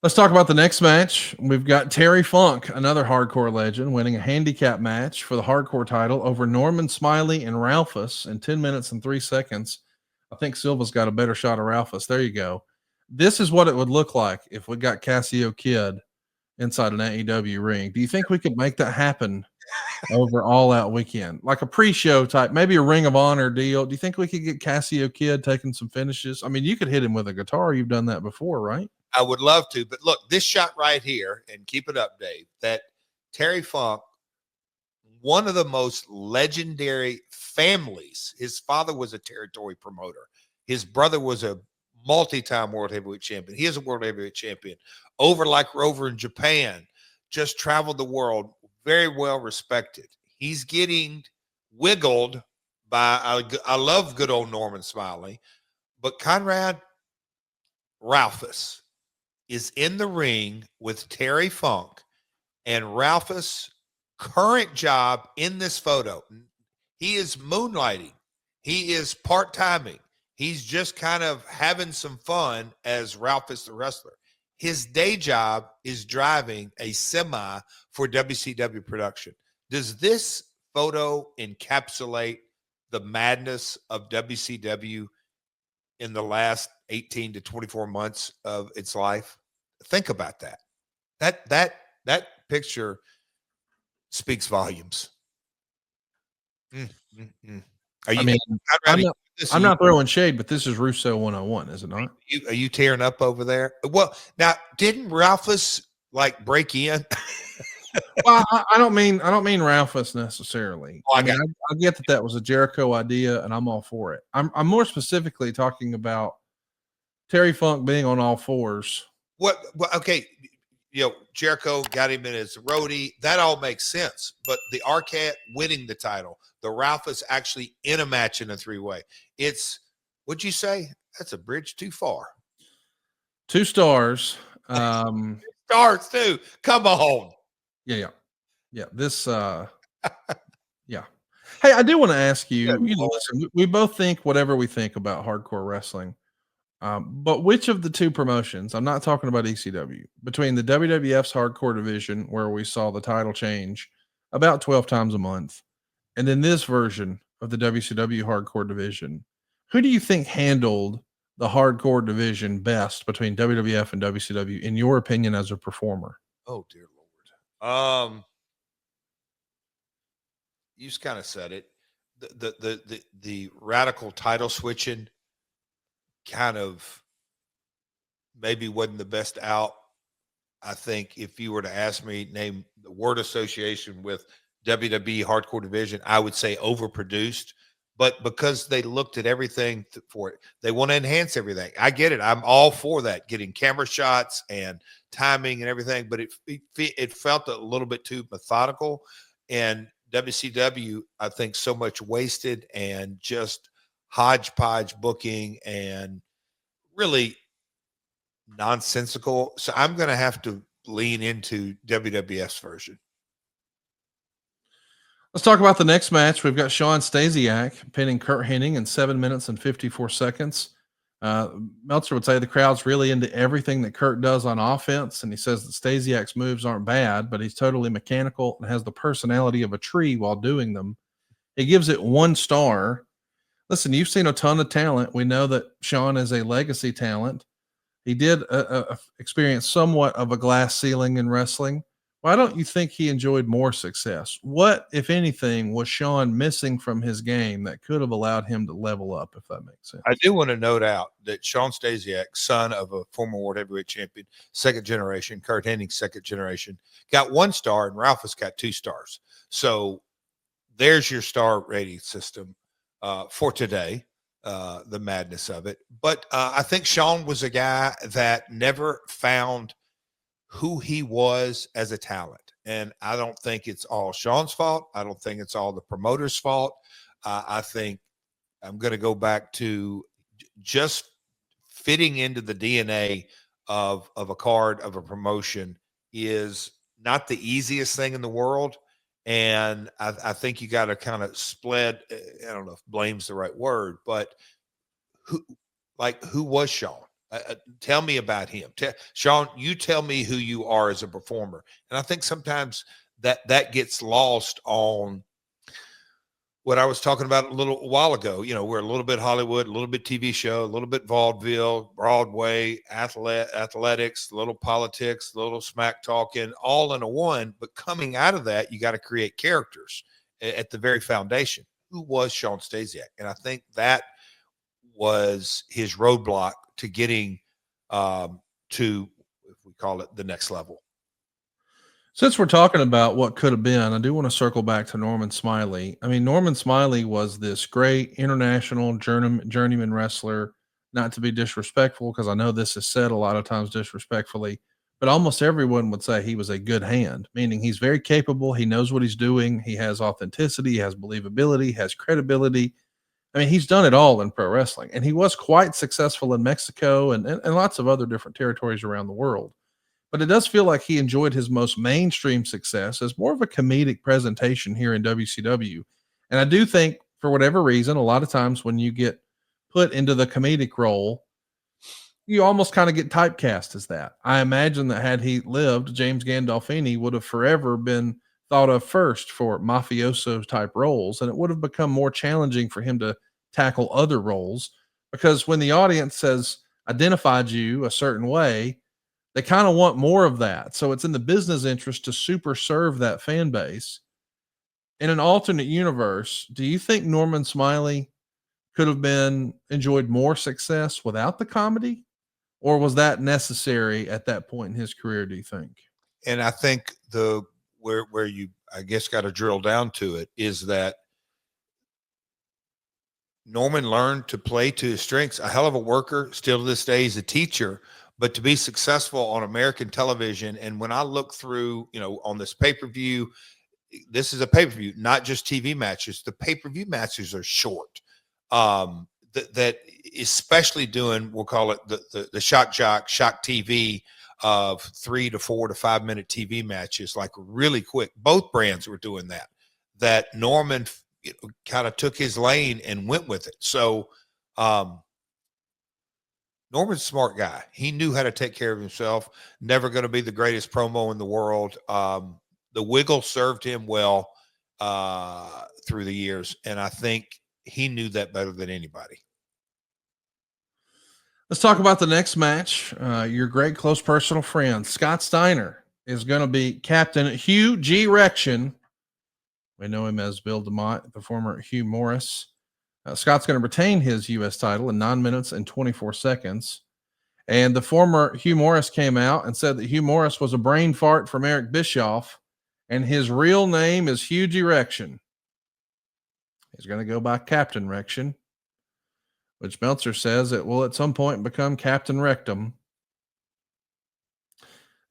Let's talk about the next match. We've got Terry Funk, another hardcore legend, winning a handicap match for the hardcore title over Norman Smiley and Ralphus in 10 minutes and 3 seconds. I think Silva's got a better shot of Ralphus. There you go. This is what it would look like if we got Cassio Kid inside an AEW ring. Do you think we could make that happen over All Out Weekend? Like a pre-show type, maybe a Ring of Honor deal. Do you think we could get Cassio Kid taking some finishes? I mean, you could hit him with a guitar. You've done that before, right? I would love to, but look, this shot right here, and keep it up, Dave, that Terry Funk, one of the most legendary families. His father was a territory promoter. His brother was a multi-time world heavyweight champion. He is a world heavyweight champion. Over in Japan, just traveled the world, very well respected. He's getting wiggled by, I love good old Norman Smiley, but Conrad Ralphus is in the ring with Terry Funk, and Ralphus' current job in this photo, he is moonlighting. He is part-timing. He's just kind of having some fun as Ralphus the wrestler. His day job is driving a semi for WCW production. Does this photo encapsulate the madness of WCW in the last 18 to 24 months of its life? Think about that. That picture speaks volumes. Are you, I mean, Conrad, I'm not throwing shade, but this is Russo 101, is it not? Are you tearing up over there? Well, now, didn't Ralphus like break in? Well, I don't mean Ralphus necessarily. Oh, I mean, I get that was a Jericho idea, and I'm all for it. I'm more specifically talking about Terry Funk being on all fours. What? Okay, Jericho got him in as a roadie. That all makes sense. But the Arquette winning the title, the Ralphus actually in a match in a three-way. It's, what'd you say? That's a bridge too far. 2 stars. Stars too. Come on. Yeah. This, yeah. Hey, I do want to ask you. Listen, we both think whatever we think about hardcore wrestling. But which of the 2 promotions, I'm not talking about ECW, between the WWF's hardcore division, where we saw the title change about 12 times a month, and then this version of the WCW hardcore division, who do you think handled the hardcore division best between WWF and WCW, in your opinion, as a performer? Oh, dear Lord. You just kind of said it. The radical title switching kind of maybe wasn't the best out. I think if you were to ask me, name the word association with WWE hardcore division, I would say overproduced. But because they looked at everything for it, they want to enhance everything. I get it. I'm all for that, getting camera shots and timing and everything. But it felt a little bit too methodical. And WCW, I think, so much wasted and just hodgepodge booking and really nonsensical. So I'm going to have to lean into WWF's version. Let's talk about the next match. We've got Sean Stasiak pinning Kurt Hennig in 7 minutes and 54 seconds. Meltzer would say the crowd's really into everything that Kurt does on offense, and he says that Stasiak's moves aren't bad, but he's totally mechanical and has the personality of a tree while doing them. He gives it 1 star. Listen, you've seen a ton of talent. We know that Sean is a legacy talent. He did experience somewhat of a glass ceiling in wrestling. Why don't you think he enjoyed more success? What, if anything, was Sean missing from his game that could have allowed him to level up, if that makes sense? I do want to note out that Sean Stasiak, son of a former world heavyweight champion, second generation, Kurt Hennig, second generation, got 1 star, and Ralphus got 2 stars. So there's your star rating system for today, the madness of it. But I think Sean was a guy that never found who he was as a talent. And I don't think it's all Sean's fault. I don't think it's all the promoter's fault. I think I'm going to go back to just fitting into the DNA of a card, of a promotion, is not the easiest thing in the world. And I think you got to kind of split. I don't know if blame's the right word, but who was Sean? Tell me about him. Sean, you tell me who you are as a performer. And I think sometimes that gets lost on what I was talking about a little while ago. You know, we're a little bit Hollywood, a little bit TV show, a little bit vaudeville, Broadway, athletics, a little politics, a little smack talking, all in a one. But coming out of that, you got to create characters at the very foundation. Who was Shawn Stasiak? And I think that was his roadblock to getting to, if we call it, the next level. Since we're talking about what could have been, I do want to circle back to Norman Smiley. I mean, Norman Smiley was this great international journeyman wrestler, not to be disrespectful, because I know this is said a lot of times disrespectfully, but almost everyone would say he was a good hand, meaning he's very capable. He knows what he's doing. He has authenticity, he has believability, has credibility. I mean, he's done it all in pro wrestling, and he was quite successful in Mexico and lots of other different territories around the world. But it does feel like he enjoyed his most mainstream success as more of a comedic presentation here in WCW. And I do think, for whatever reason, a lot of times when you get put into the comedic role, you almost kind of get typecast as that. I imagine that had he lived, James Gandolfini would have forever been thought of first for mafioso type roles, and it would have become more challenging for him to tackle other roles, because when the audience has identified you a certain way, they kind of want more of that. So it's in the business interest to super serve that fan base. In an alternate universe, do you think Norman Smiley could have been enjoyed more success without the comedy? Or was that necessary at that point in his career, do you think? And I think where you, I guess, got to drill down to it is that Norman learned to play to his strengths. A hell of a worker, still to this day, he's a teacher, but to be successful on American television. And when I look through, you know, on this pay-per-view, this is a pay-per-view, not just TV matches. The pay-per-view matches are short. That especially doing, we'll call it the shock TV of 3 to 4 to 5 minute TV matches, like really quick. Both brands were doing that Norman kind of took his lane and went with it. So, Norman's a smart guy. He knew how to take care of himself. Never going to be the greatest promo in the world. The wiggle served him well through the years, and I think he knew that better than anybody. Let's talk about the next match. Your great close personal friend, Scott Steiner, is going to be Captain Hugh G. Rection. We know him as Bill DeMott, the former Hugh Morris. Scott's going to retain his U.S. title in 9 minutes and 24 seconds. And the former Hugh Morris came out and said that Hugh Morris was a brain fart from Eric Bischoff, and his real name is Hugh G. Rection. He's going to go by Captain Rection, which Meltzer says it will at some point become Captain Rectum.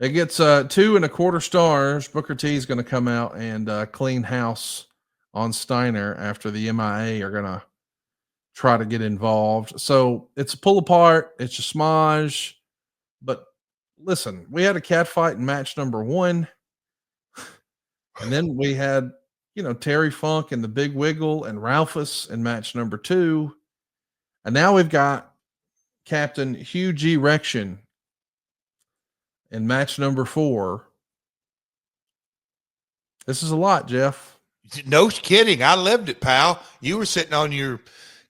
It gets 2 1/4 stars. Booker T is going to come out and clean house on Steiner after the MIA are going to try to get involved. So it's a pull apart. It's a smudge. But listen, we had a cat fight in match number 1. And then we had, you know, Terry Funk and the Big Wiggle and Ralphus in match number 2. And now we've got Captain Hugh G. Rection in match number 4. This is a lot, Jeff. No kidding. I lived it, pal. You were sitting on your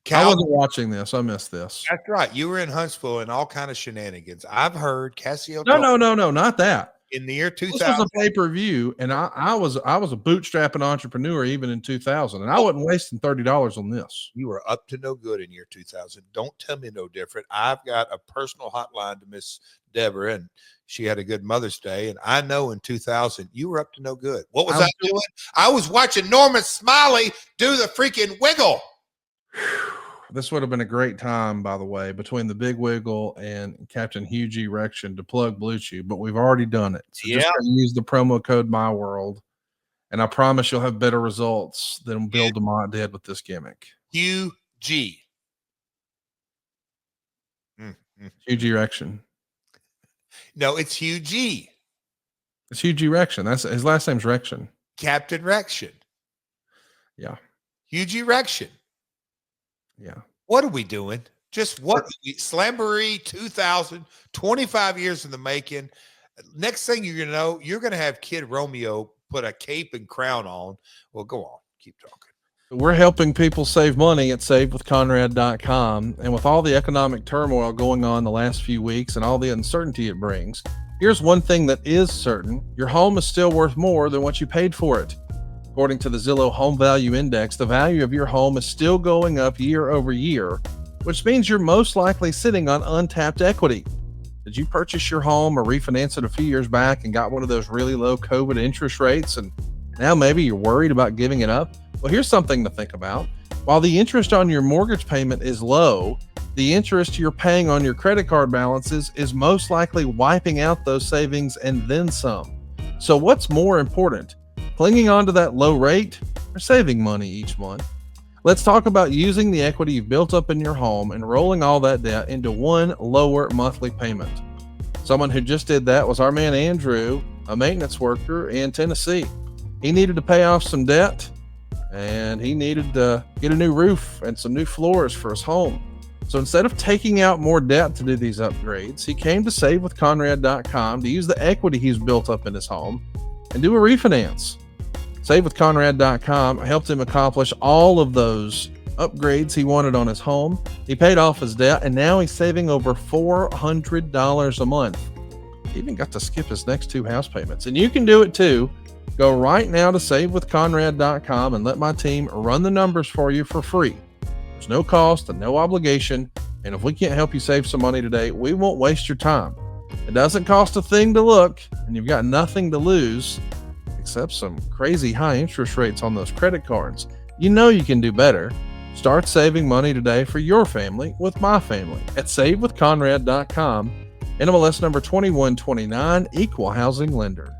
couch. I wasn't watching this. I missed this. That's right. You were in Huntsville and all kind of shenanigans. I've heard Cassio. No, not that. In the year 2000, this was a pay-per-view, and I was a bootstrapping entrepreneur even in 2000, and I wasn't wasting $30 on this. You were up to no good in year 2000. Don't tell me no different. I've got a personal hotline to Miss Deborah, and she had a good Mother's Day, and I know in 2000 you were up to no good. What was I doing? I was watching Norman Smiley do the freaking wiggle. This would have been a great time, by the way, between the Big Wiggle and Captain Hugh G. Rection to plug Blue Chew, but we've already done it. So just use the promo code MyWorld, and I promise you'll have better results than Bill DeMott did with this gimmick. Hugh G. Hugh G. Rection. No, it's Hugh G. It's Hugh G. Rection. That's his last name's Rection. Captain Rection. Yeah. Hugh G. Rection. Yeah. What are we doing? Just what Slamboree 2000, 25 years in the making. Next thing you're going to know, you're going to have Kid Romeo put a cape and crown on. Well, go on. Keep talking. We're helping people save money at savewithconrad.com. And with all the economic turmoil going on the last few weeks and all the uncertainty it brings, here's one thing that is certain. Your home is still worth more than what you paid for it. According to the Zillow Home Value Index, the value of your home is still going up year over year, which means you're most likely sitting on untapped equity. Did you purchase your home or refinance it a few years back and got one of those really low COVID interest rates, and now maybe you're worried about giving it up? Well, here's something to think about. While the interest on your mortgage payment is low, the interest you're paying on your credit card balances is most likely wiping out those savings and then some. So what's more important, clinging on to that low rate or saving money each month? Let's talk about using the equity you've built up in your home and rolling all that debt into one lower monthly payment. Someone who just did that was our man Andrew, a maintenance worker in Tennessee. He needed to pay off some debt, and he needed to get a new roof and some new floors for his home. So instead of taking out more debt to do these upgrades, he came to SaveWithConrad.com to use the equity he's built up in his home and do a refinance. SaveWithConrad.com helped him accomplish all of those upgrades he wanted on his home. He paid off his debt, and now he's saving over $400 a month. He even got to skip his next 2 house payments. And you can do it too. Go right now to SaveWithConrad.com and let my team run the numbers for you for free. There's no cost and no obligation. And if we can't help you save some money today, we won't waste your time. It doesn't cost a thing to look, and you've got nothing to lose except some crazy high interest rates on those credit cards. You know you can do better. Start saving money today for your family with my family at SaveWithConrad.com. NMLS number 2129, Equal Housing Lender.